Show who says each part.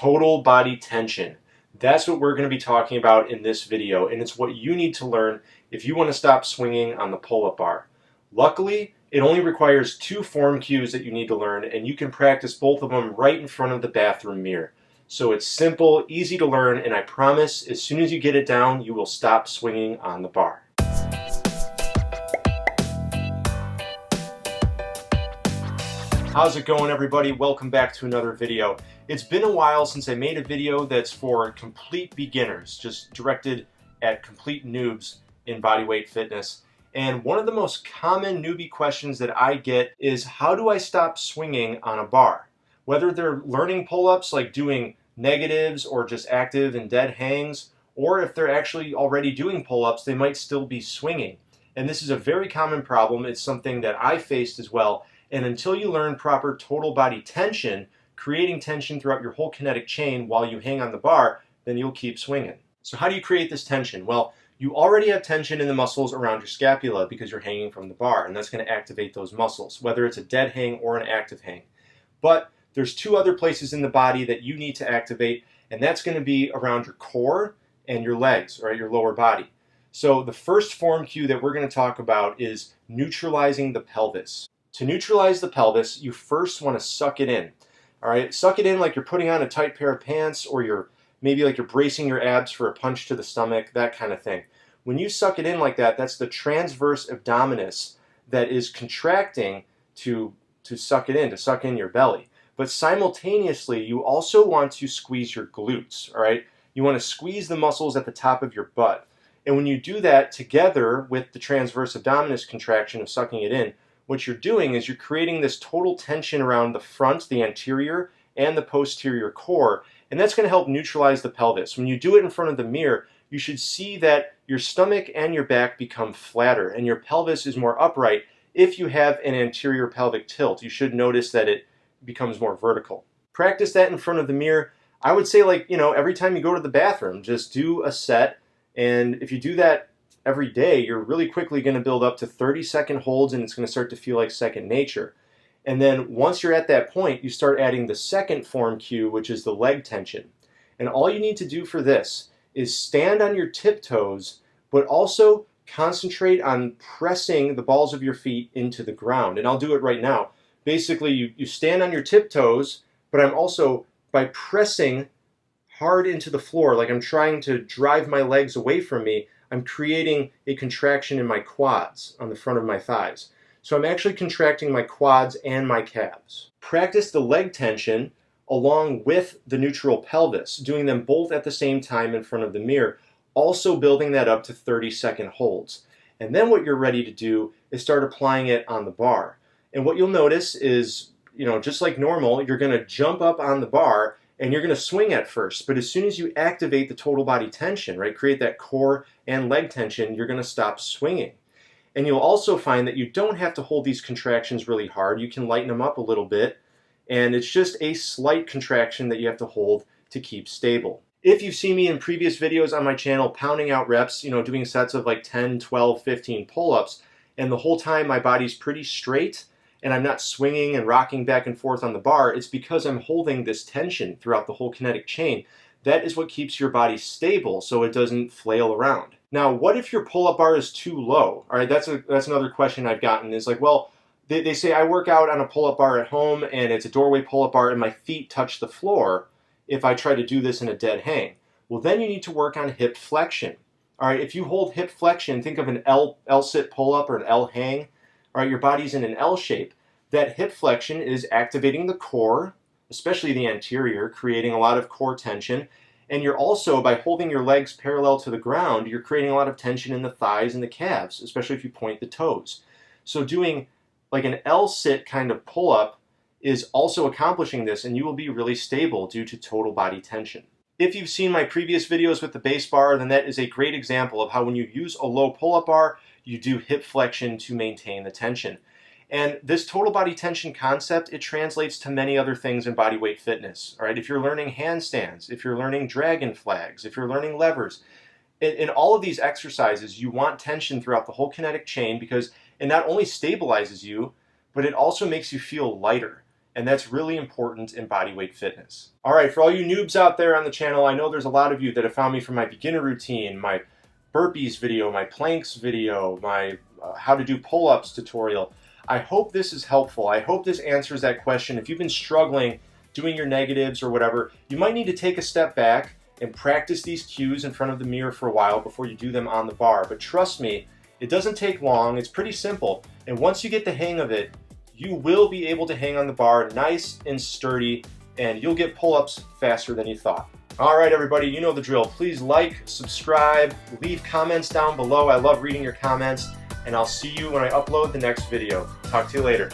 Speaker 1: Total body tension. That's what we're going to be talking about in this video, and it's what you need to learn if you want to stop swinging on the pull-up bar. Luckily, it only requires 2 form cues that you need to learn, and you can practice both of them right in front of the bathroom mirror. So it's simple, easy to learn, and I promise as soon as you get it down, you will stop swinging on the bar. How's it going, everybody? Welcome back to another video. It's been a while since I made a video that's for complete beginners, just directed at complete noobs in bodyweight fitness. And one of the most common newbie questions that I get is, how do I stop swinging on a bar? Whether they're learning pull-ups, like doing negatives or just active and dead hangs, or if they're actually already doing pull-ups, they might still be swinging. And this is a very common problem. It's something that I faced as well. And until you learn proper total body tension, creating tension throughout your whole kinetic chain while you hang on the bar, then you'll keep swinging. So how do you create this tension? Well, you already have tension in the muscles around your scapula because you're hanging from the bar, and that's going to activate those muscles, whether it's a dead hang or an active hang. But there's 2 other places in the body that you need to activate, and that's going to be around your core and your legs, right, your lower body. So the first form cue that we're going to talk about is neutralizing the pelvis. To neutralize the pelvis, you first want to suck it in. All right, suck it in like you're putting on a tight pair of pants, or maybe like you're bracing your abs for a punch to the stomach, that kind of thing. When you suck it in like that, that's the transverse abdominis that is contracting to suck it in, to suck in your belly. But simultaneously, you also want to squeeze your glutes, all right? You want to squeeze the muscles at the top of your butt. And when you do that together with the transverse abdominis contraction of sucking it in, what you're doing is you're creating this total tension around the front, the anterior, and the posterior core, and that's going to help neutralize the pelvis. When you do it in front of the mirror, you should see that your stomach and your back become flatter, and your pelvis is more upright. If you have an anterior pelvic tilt, you should notice that it becomes more vertical. Practice that in front of the mirror. I would say, every time you go to the bathroom, just do a set, and if you do that every day, you're really quickly going to build up to 30-second holds, and it's going to start to feel like second nature. And then once you're at that point, you start adding the second form cue, which is the leg tension. And all you need to do for this is stand on your tiptoes, but also concentrate on pressing the balls of your feet into the ground. And I'll do it right now. Basically, you stand on your tiptoes, but I'm also, by pressing hard into the floor, like I'm trying to drive my legs away from me, I'm creating a contraction in my quads on the front of my thighs. So I'm actually contracting my quads and my calves. Practice the leg tension along with the neutral pelvis, doing them both at the same time in front of the mirror, also building that up to 30-second holds. And then what you're ready to do is start applying it on the bar. And what you'll notice is, just like normal, you're going to jump up on the bar and you're going to swing at first, but as soon as you activate the total body tension, right, create that core and leg tension, you're going to stop swinging. And you'll also find that you don't have to hold these contractions really hard. You can lighten them up a little bit, and it's just a slight contraction that you have to hold to keep stable. If you've seen me in previous videos on my channel pounding out reps, doing sets of like 10, 12, 15 pull-ups, and the whole time my body's pretty straight, and I'm not swinging and rocking back and forth on the bar, it's because I'm holding this tension throughout the whole kinetic chain. That is what keeps your body stable so it doesn't flail around. Now, what if your pull-up bar is too low? All right, that's another question I've gotten is like, well, they say I work out on a pull-up bar at home and it's a doorway pull-up bar and my feet touch the floor if I try to do this in a dead hang. Well, then you need to work on hip flexion. All right, if you hold hip flexion, think of an L-sit pull-up or an L hang. All right, your body's in an L shape. That hip flexion is activating the core, especially the anterior, creating a lot of core tension. And you're also, by holding your legs parallel to the ground, you're creating a lot of tension in the thighs and the calves, especially if you point the toes. So doing like an L-sit kind of pull-up is also accomplishing this, and you will be really stable due to total body tension. If you've seen my previous videos with the base bar, then that is a great example of how when you use a low pull-up bar, you do hip flexion to maintain the tension. And this total body tension concept, it translates to many other things in bodyweight fitness. All right, if you're learning handstands, if you're learning dragon flags, if you're learning levers, in all of these exercises, you want tension throughout the whole kinetic chain because it not only stabilizes you, but it also makes you feel lighter. and that's really important in bodyweight fitness. All right, for all you noobs out there on the channel, I know there's a lot of you that have found me from my beginner routine, my burpees video, my planks video, my how to do pull-ups tutorial. I hope this is helpful. I hope this answers that question. If you've been struggling doing your negatives or whatever, you might need to take a step back and practice these cues in front of the mirror for a while before you do them on the bar. But trust me, it doesn't take long. It's pretty simple. And once you get the hang of it, you will be able to hang on the bar nice and sturdy, and you'll get pull-ups faster than you thought. All right, everybody, you know the drill. Please like, subscribe, leave comments down below. I love reading your comments, and I'll see you when I upload the next video. Talk to you later.